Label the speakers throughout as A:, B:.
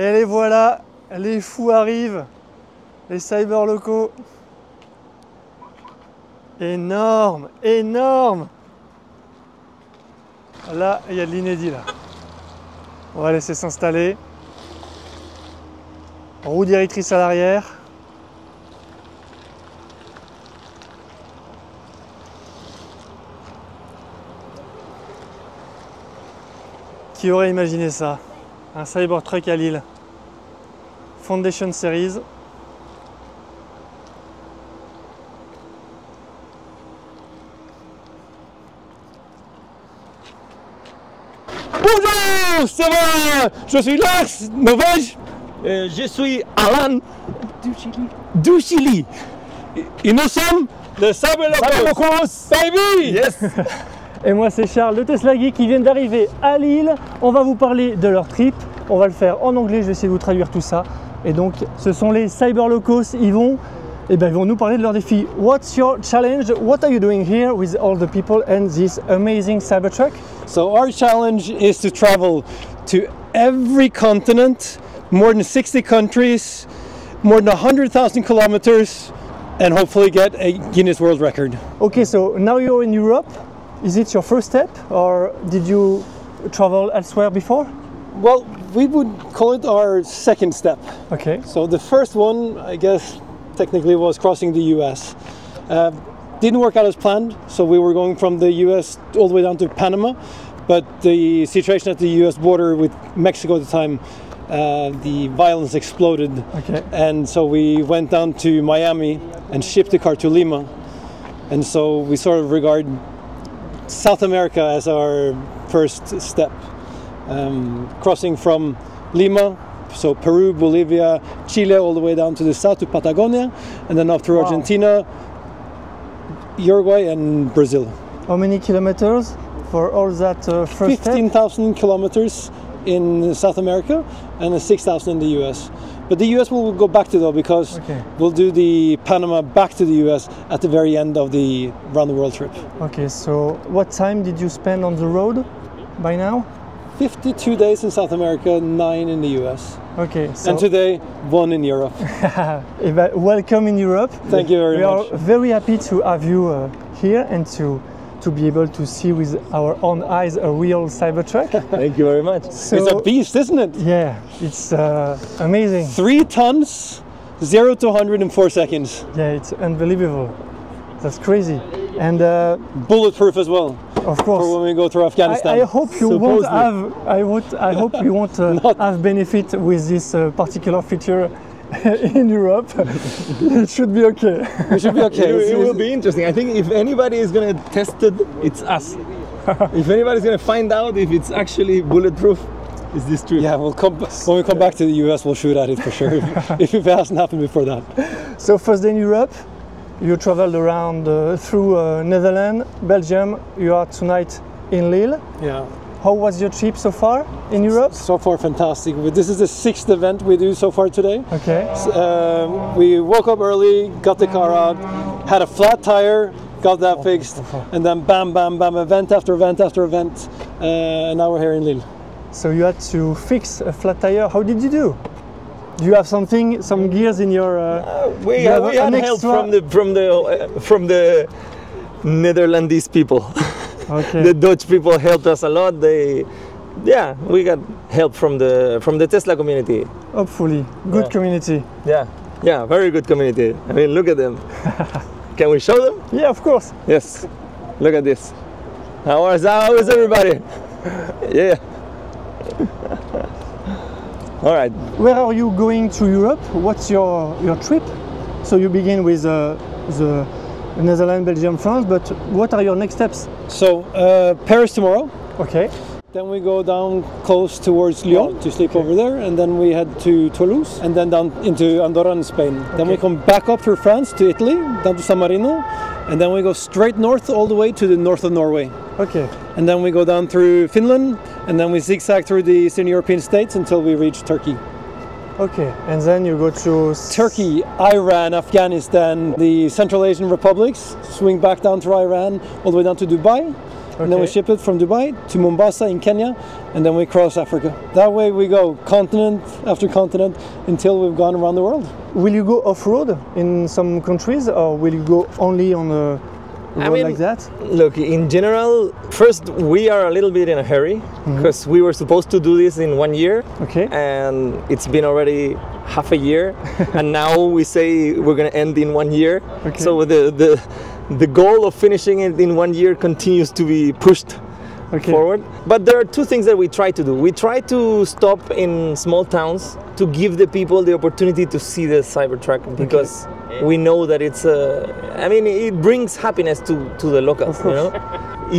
A: Et les voilà, les fous arrivent, les cyber locaux. Énorme, énorme. Là, il y a de l'inédit là. On va laisser s'installer. Roue directrice à l'arrière. Qui aurait imaginé ça? Un Cybertruck à Lille. Foundation Series.
B: Bonjour, ça va? Je suis Lars Novage. Je suis Alan du Chili. Et nous sommes le Cyber Locos, baby! Yes!
A: Et moi c'est Charles de Tesla Geek qui viennent d'arriver à Lille. On va vous parler de leur trip. On va le faire en anglais, je vais essayer de vous traduire tout ça. Et donc ce sont les Cyber Locos. Ils vont nous parler de leur défi. What's your challenge? What are you doing here with all the people and this amazing Cybertruck?
B: So our challenge is to travel to every continent, more than 60 countries, more than 100,000 kilometers, and hopefully get a Guinness World Record.
A: Okay, so now you're in Europe. Is it your first step or did you travel elsewhere before?
B: Well, we would call it our second step.
A: Okay.
B: So the first one, I guess, technically was crossing the US. Didn't work out as planned, so we were going from the US all the way down to Panama, but the situation at the US border with Mexico at the time, the violence exploded.
A: Okay.
B: And so we went down to Miami and shipped the car to Lima. And so we sort of regard South America as our first step. Crossing from Lima, so Peru, Bolivia, Chile, all the way down to the south to Patagonia, and then up through Argentina, Uruguay and Brazil.
A: How many kilometers for all that first
B: 15,000 kilometers in South America and 6,000 in the US. But the US we'll go back to though, because we'll do the Panama back to the US at the very end of the round the world trip.
A: Okay, so what time did you spend on the road by now?
B: 52 days in South America, 9 in the US.
A: Okay, so
B: and today 1 in Europe.
A: Welcome in Europe.
B: Thank you very much.
A: We are very happy to have you here and to be able to see with our own eyes a real Cybertruck.
B: Thank you very much. So, it's a beast, isn't it?
A: Yeah, it's amazing.
B: 3 tons, 0 to 100 in 4 seconds.
A: Yeah, it's unbelievable. That's crazy. And
B: bulletproof as well.
A: Of course.
B: For when we go through Afghanistan.
A: I hope you won't have. I hope you won't have benefit with this particular feature in Europe. It should be okay.
B: It should be okay.
C: It will be interesting. I think if anybody is going to test it, it's us. If anybody's going to find out if it's actually bulletproof, is this true?
B: Yeah, when we come back to the US, we'll shoot at it for sure. if it hasn't happened before that.
A: So first day in Europe, you traveled around through Netherlands, Belgium. You are tonight in Lille.
B: Yeah.
A: How was your trip so far in Europe?
B: So far, fantastic. This is the 6th event we do so far today.
A: Okay.
B: We woke up early, got the car out, had a flat tire, got that fixed, and then bam, bam, bam, event after event after event, and now we're here in Lille.
A: So you had to fix a flat tire. How did you do? Do you have some gears in your?
C: We had help from the Netherlands people.
A: Okay.
C: The Dutch people helped us a lot. We got help from the Tesla community.
A: Hopefully, good community.
C: Yeah, very good community. I mean, look at them. Can we show them?
A: Yeah, of course.
C: Yes. Look at this. How is everybody? Yeah. All right.
A: Where are you going to Europe? What's your trip? So you begin with the Netherlands, Belgium, France, but what are your next steps?
B: So Paris tomorrow.
A: Okay.
B: Then we go down close towards Lyon to sleep over there, and then we head to Toulouse, and then down into Andorra in Spain. Then we come back up through France to Italy, down to San Marino, and then we go straight north all the way to the north of Norway.
A: Okay.
B: And then we go down through Finland, and then we zigzag through the Eastern European states until we reach Turkey.
A: Okay, and then you go to
B: Turkey, Iran, Afghanistan, the Central Asian republics, swing back down through Iran, all the way down to Dubai, and then we
A: Okay.
B: ship it from Dubai to Mombasa in Kenya, and then we cross Africa. That way we go continent after continent until we've gone around the world.
A: Will you go off-road in some countries, or will you go only on a road
C: mean-
A: like that?
C: Look, in general, first we are a little bit in a hurry because we were supposed to do this in 1 year,
A: Okay.
C: and it's been already half a year, and now we say we're going to end in 1 year.
A: Okay.
C: So the goal of finishing it in 1 year continues to be pushed
A: Okay.
C: forward. But there are two things that we try to do. We try to stop in small towns to give the people the opportunity to see the Cybertruck because we know that it's it brings happiness to the locals,
A: Of course.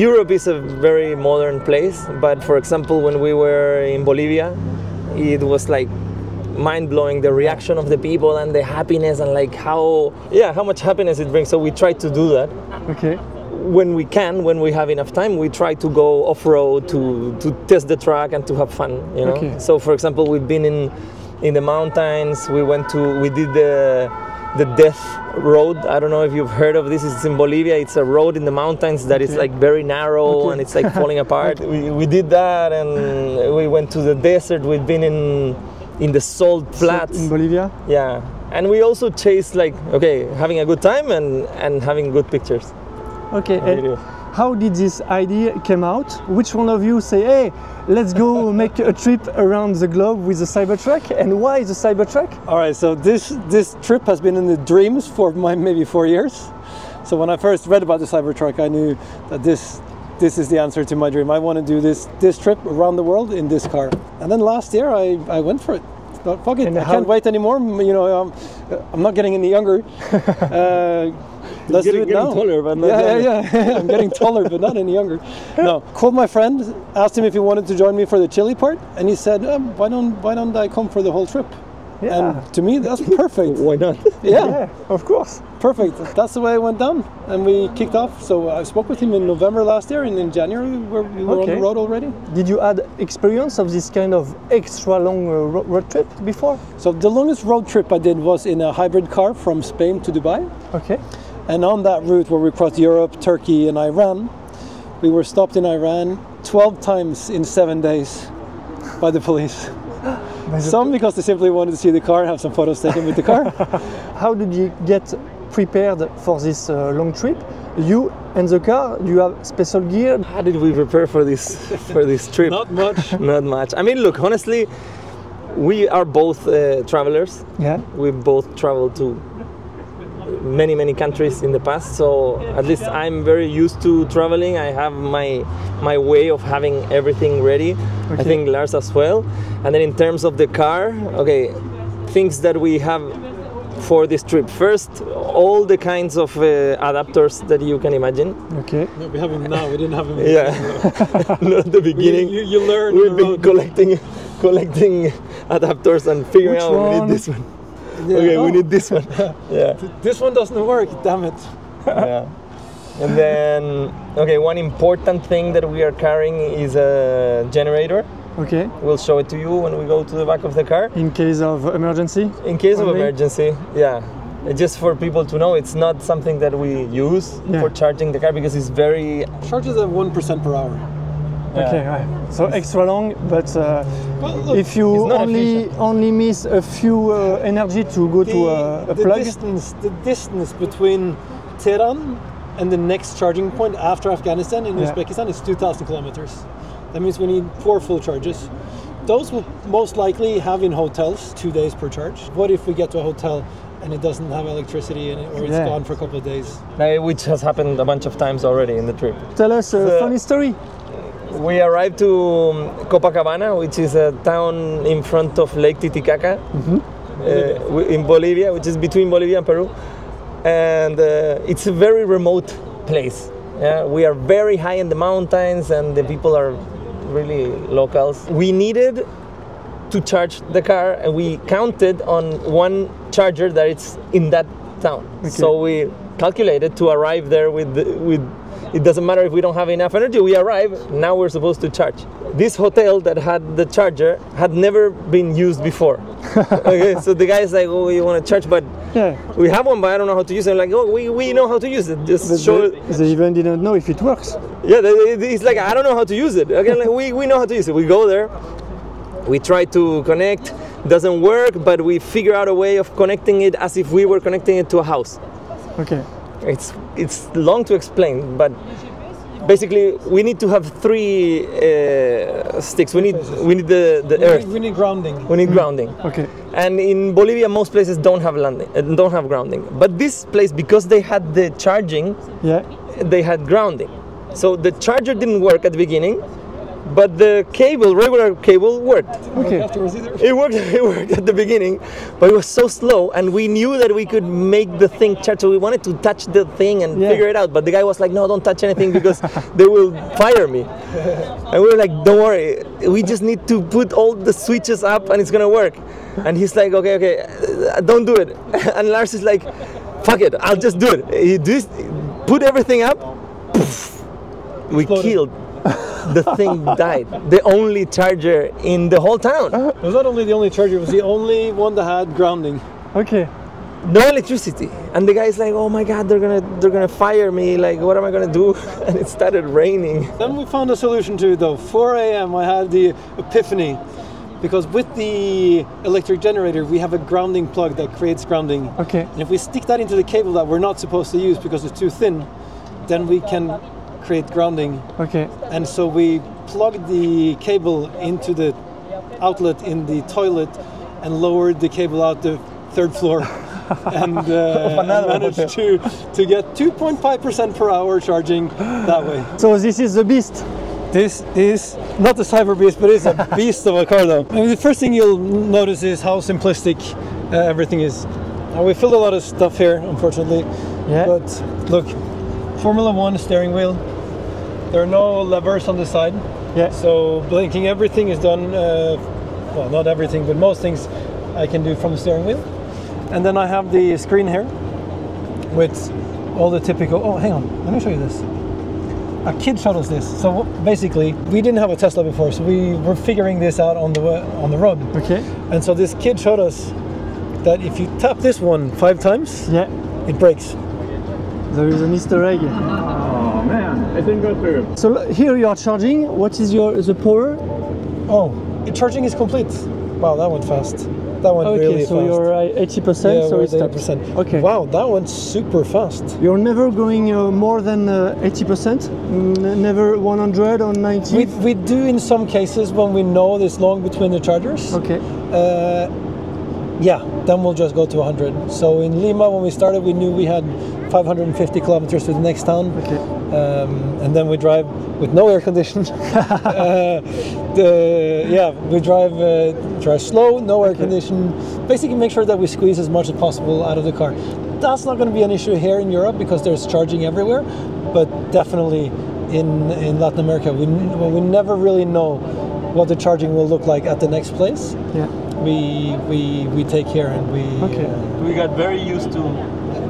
C: Europe is a very modern place, but for example, when we were in Bolivia, it was like mind-blowing, the reaction of the people and the happiness and like how much happiness it brings. So we try to do that.
A: Okay.
C: When we can, when we have enough time, we try to go off-road to test the truck and to have fun,
A: Okay.
C: So for example, we've been in the mountains. We did the Death Road. I don't know if you've heard of this. It's in Bolivia. It's a road in the mountains that is like very narrow
A: Okay.
C: and it's like falling apart. We did that, and we went to the desert. We've been in the salt flats.
A: In Bolivia?
C: Yeah, and we also chased having a good time and having good pictures.
A: Okay.
C: Video.
A: And how did this idea come out? Which one of you say, hey, let's go make a trip around the globe with the Cybertruck? And why the Cybertruck?
B: All right, so this trip has been in the dreams for maybe 4 years. So when I first read about the Cybertruck, I knew that this is the answer to my dream. I want to do this trip around the world in this car. And then last year I went for it. Thought, fuck it,
A: And
B: I
A: how-
B: can't wait anymore. I'm not getting any younger. Let's do it
C: Getting
B: now.
C: taller, but not
B: yeah,
C: younger.
B: yeah. I'm getting taller, but not any younger. No. Called my friend, asked him if he wanted to join me for the Chile part, and he said, why don't I come for the whole trip?
A: Yeah.
B: And to me, that's perfect.
C: Why not?
B: Yeah,
A: of course.
B: perfect. That's the way it went down, and we kicked off. So I spoke with him in November last year, and in January we were on
A: Okay.
B: the road already.
A: Did you had experience of this kind of extra long road trip before?
B: So the longest road trip I did was in a hybrid car from Spain to Dubai.
A: Okay.
B: And on that route where we crossed Europe, Turkey, and Iran, we were stopped in Iran 12 times in 7 days by the police. Some because they simply wanted to see the car, have some photos taken with the car.
A: How did you get prepared for this long trip? You and the car, do you have special gear?
C: How did we prepare for this trip?
B: Not much.
C: Not much. I mean, look, honestly, we are both travelers.
A: Yeah.
C: We both traveled to many countries in the past, so at least I'm very used to traveling. I have my way of having everything ready. I
A: Okay.
C: think Lars as well. And then in terms of the car, okay, things that we have for this trip. First, all the kinds of adapters that you can imagine.
A: Okay.
B: No, we have him now. We didn't have him.
C: Yeah, not at the beginning.
B: You learn.
C: We've been collecting adapters and figuring
A: Which
C: out we
A: one?
C: need this one. Okay, we need this one. Yeah.
B: This one doesn't work. Damn it.
C: Yeah. And then, okay, one important thing that we are carrying is a generator.
A: Okay.
C: We'll show it to you when we go to the back of the car.
A: In case of emergency?
C: In case of
A: Only?
C: emergency, yeah. Just for people to know, it's not something that we use
A: Yeah.
C: for charging the car because it's very...
B: Charges at 1% per hour.
A: Okay, right. So extra long, but
B: Well, look,
A: if you
C: it's not
A: only miss a few energy to go to a
B: the
A: plug,
B: distance between Tehran and the next charging point after Afghanistan in
A: Yeah.
B: Uzbekistan is 2,000 kilometers. That means we need 4 full charges. Those will most likely have in hotels 2 days per charge. What if we get to a hotel and it doesn't have electricity or it's
A: Yeah.
B: gone for a couple of days?
C: Which has happened a bunch of times already in the trip.
A: tell us a
C: The-
A: funny story.
C: We arrived to Copacabana, which is a town in front of Lake Titicaca in Bolivia, which is between Bolivia and Peru. And it's a very remote place. Yeah, we are very high in the mountains and the people are really locals. We needed to charge the car and we counted on one charger that it's in that town. So we calculated to arrive there with it doesn't matter if we don't have enough energy, we arrive, now we're supposed to charge. This hotel that had the charger had never been used before. Okay, so the guy is like, oh, you want to charge, but
A: Yeah.
C: we have one, but I don't know how to use it. I'm like, oh, we know how to use it. Just
A: But
C: show it.
A: they even didn't know if it works.
C: Yeah, he's like, I don't know how to use it. Okay, like, we know how to use it. We go there, we try to connect, doesn't work, but we figure out a way of connecting it as if we were connecting it to a house.
A: Okay.
C: It's long to explain, but basically we need to have 3 sticks. We need the earth.
B: We need grounding.
C: We need grounding.
A: Okay.
C: And in Bolivia, most places don't have don't have grounding. But this place, because they had the charging,
A: Yeah.
C: they had grounding. So the charger didn't work at the beginning, but the cable, regular cable, worked.
A: Okay.
B: Afterwards either.
C: It worked at the beginning, but it was so slow, and we knew that we could make the thing charge. So we wanted to touch the thing and
A: Yeah.
C: figure it out. But the guy was like, "No, don't touch anything because they will fire me." And we were like, "Don't worry, we just need to put all the switches up, and it's gonna work." And he's like, "Okay, don't do it." And Lars is like, "Fuck it, I'll just do it." He just put everything up. Poof, we killed. The thing died. The only charger in the whole town.
B: It was not only the only charger, it was the only one that had grounding.
A: Okay.
C: No electricity. And the guy's like, "Oh my god, they're gonna fire me. Like, what am I gonna do?" And it started raining.
B: Then we found a solution to it though. 4 a.m. I had the epiphany, because with the electric generator we have a grounding plug that creates grounding.
A: Okay.
B: And if we stick that into the cable that we're not supposed to use because it's too thin, then we can create grounding.
A: Okay.
B: And so we plugged the cable into the outlet in the toilet and lowered the cable out the 3rd floor. And managed to get 2.5% per hour charging that way.
A: So this is the beast.
B: This is not the Cyber Beast, but it's a beast of a car though. I mean, the first thing you'll notice is how simplistic everything is. We filled a lot of stuff here, unfortunately.
A: Yeah.
B: But look, Formula 1 steering wheel. There are no levers on the side.
A: Yeah.
B: So blinking, everything is done, well, not everything, but most things I can do from the steering wheel. And then I have the screen here with all the typical, oh, hang on, let me show you this. A kid showed us this. So basically, we didn't have a Tesla before, so we were figuring this out on the road.
A: Okay.
B: And so this kid showed us that if you tap this one 5 times,
A: Yeah.
B: it breaks.
A: There is an Easter egg.
D: Oh man, it didn't go through.
A: So here you are charging. What is the power?
B: Oh, the charging is complete. Wow, that went fast. That went
A: Okay,
B: really
A: so
B: fast.
A: you're 80%,
B: Yeah,
A: so
B: we're
A: it's
B: at
A: stopped.
B: 80%.
A: Okay.
B: Wow, that went super fast.
A: You're never going more than 80%? Never 100 or 90?
B: We do in some cases when we know there's long between the chargers.
A: Okay.
B: Yeah, then we'll just go to 100. So in Lima, when we started, we knew we had 550 kilometers to the next town.
A: Okay.
B: And then we drive with no air conditioning. We drive slow, no air conditioning. Basically, make sure that we squeeze as much as possible out of the car. That's not going to be an issue here in Europe because there's charging everywhere, but definitely in Latin America, we never really know what the charging will look like at the next place.
A: Yeah.
B: We take care and we.
A: Okay.
C: We got very used to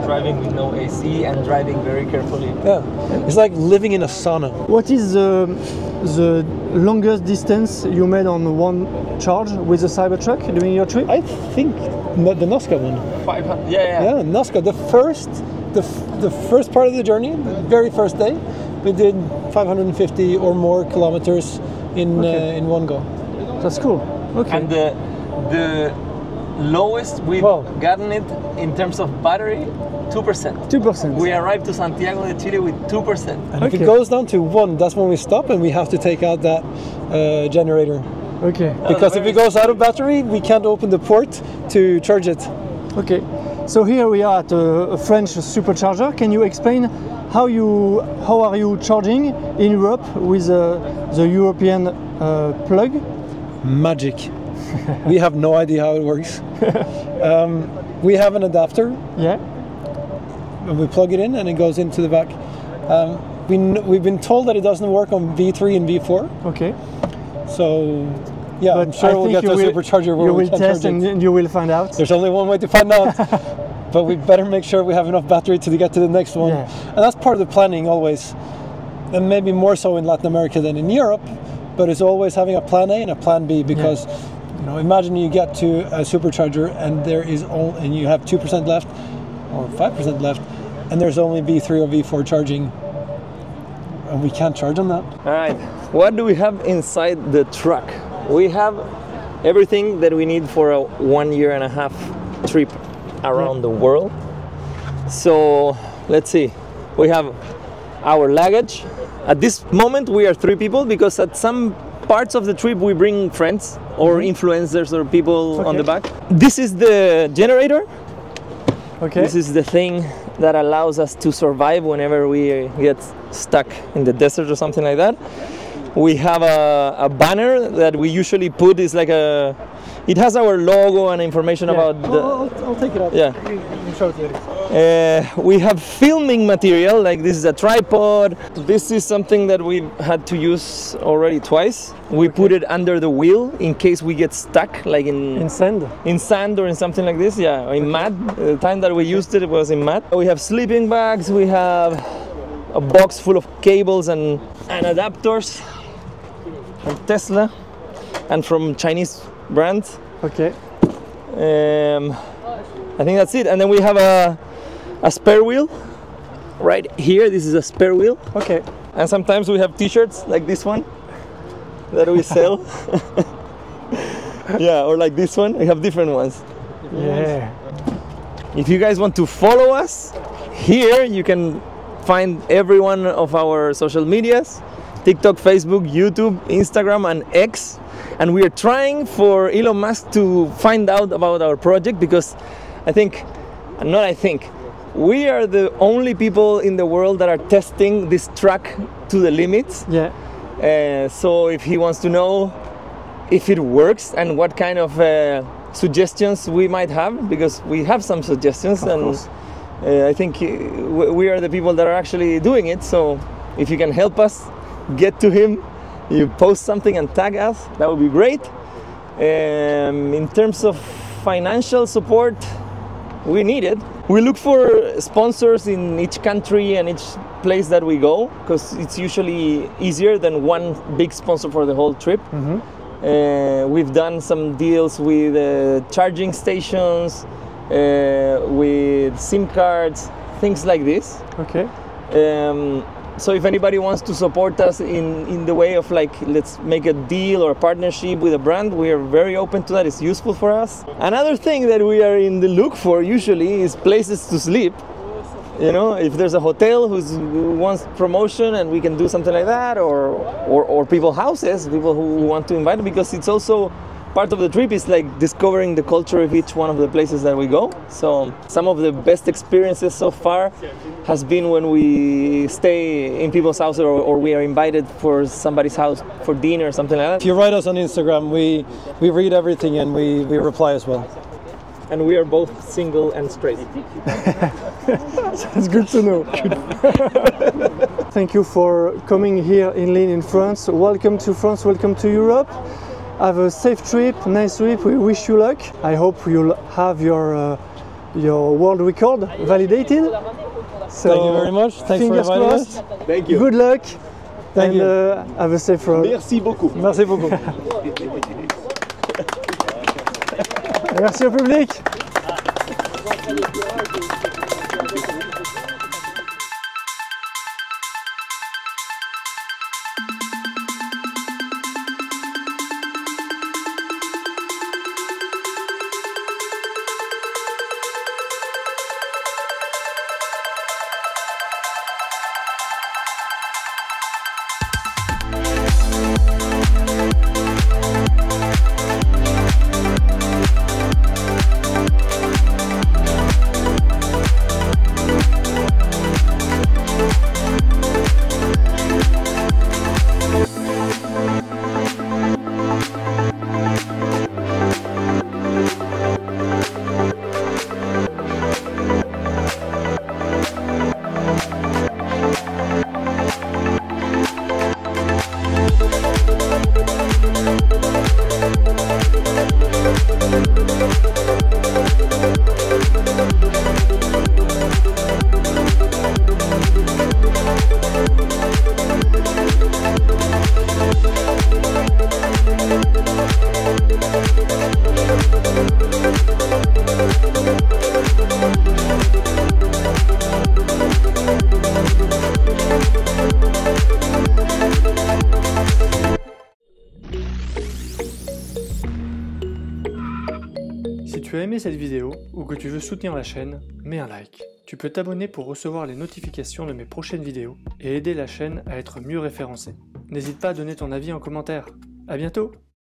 C: driving with no AC and driving very carefully.
B: Yeah, it's like living in a sauna.
A: What is the longest distance you made on one charge with the Cybertruck during your trip?
B: I think the Nazca one.
C: 500. Yeah.
B: Yeah, Nazca. The first part of the journey, the very first day, we did 550 or more kilometers in one go.
A: That's cool. Okay.
C: And the lowest we've gotten it in terms of battery, 2%.
A: 2%.
C: We arrived to Santiago de Chile with 2%.
B: And if it goes down to 1, that's when we stop and we have to take out that generator.
A: Okay.
B: Because if it goes out of battery, we can't open the port to charge it.
A: Okay. So here we are at a French supercharger. Can you explain how are you charging in Europe with the European plug?
B: Magic. We have no idea how it works. We have an adapter.
A: Yeah.
B: And we plug it in and it goes into the back. We've been told that it doesn't work on V3 and V4.
A: Okay.
B: So, yeah,
A: But
B: I'm sure we'll get to a supercharger where
A: you
B: we
A: will
B: can
A: test
B: charge it.
A: and you will find out.
B: There's only one way to find out. But we better make sure we have enough battery to get to the next one.
A: Yeah.
B: And that's part of the planning always. And maybe more so in Latin America than in Europe. But it's always having a plan A and a plan B because You know, imagine you get to a supercharger and and you have 2% left or 5% left, and there's only V3 or V4 charging, and we can't charge on that.
C: All right, what do we have inside the truck? We have everything that we need for a 1.5-year trip around the world. So let's see, we have our luggage. At this moment we are 3 people because at some parts of the trip we bring friends or influencers or people on the back. This is the generator.
A: Okay.
C: This is the thing that allows us to survive whenever we get stuck in the desert or something like that. We have a banner that we usually put, is like it has our logo and information about the...
A: I'll take it out.
C: Yeah.
A: You show it later.
C: We have filming material, like this is a tripod. This is something that we had to use already twice. We put it under the wheel in case we get stuck, like in
A: sand.
C: In sand or in something like this, yeah, or in mud. The time that we used it was in mud. We have sleeping bags, we have a box full of cables and adapters from Tesla and from Chinese brands.
A: Okay.
C: I think that's it. And then we have a spare wheel right here. This is a spare wheel.
A: Okay.
C: And sometimes we have t-shirts like this one that we sell. Yeah, or like this one. We have different ones.
A: Yeah.
C: If you guys want to follow us, here you can find every one of our social medias: TikTok, Facebook, YouTube, Instagram, and X. And we are trying for Elon Musk to find out about our project, because we are the only people in the world that are testing this truck to the limits.
A: Yeah.
C: So if he wants to know if it works and what kind of suggestions we might have, because we have some suggestions, and I think we are the people that are actually doing it. So if you can help us get to him, you post something and tag us, that would be great. In terms of financial support, we need it. We look for sponsors in each country and each place that we go, because it's usually easier than one big sponsor for the whole trip. We've done some deals with charging stations, with SIM cards, things like this.
A: Okay.
C: So if anybody wants to support us in the way of, like, let's make a deal or a partnership with a brand, we are very open to that. It's useful for us. Another thing that we are in the look for usually is places to sleep. You know, if there's a hotel who wants promotion and we can do something like that, or people houses, people who want to invite, because it's also part of the trip is like discovering the culture of each one of the places that we go. So some of the best experiences so far has been when we stay in people's houses, or we are invited for somebody's house for dinner or something like that.
B: If you write us on Instagram, we read everything and we reply as well.
C: And we are both single and straight.
A: That's good to know. Thank you for coming here in Lille in France. Welcome to France, welcome to Europe. Have a safe trip, nice trip. We wish you luck. I hope you'll have your world record validated. So
B: Thank you very much. Thanks for inviting us.
D: Thank you.
A: Good luck.
B: Thank you.
A: Have a safe road.
D: Merci beaucoup.
A: Merci beaucoup. Merci au public. as aimé cette vidéo ou que tu veux soutenir la chaîne, mets un like. Tu peux t'abonner pour recevoir les notifications de mes prochaines vidéos et aider la chaîne à être mieux référencée. N'hésite pas à donner ton avis en commentaire. À bientôt!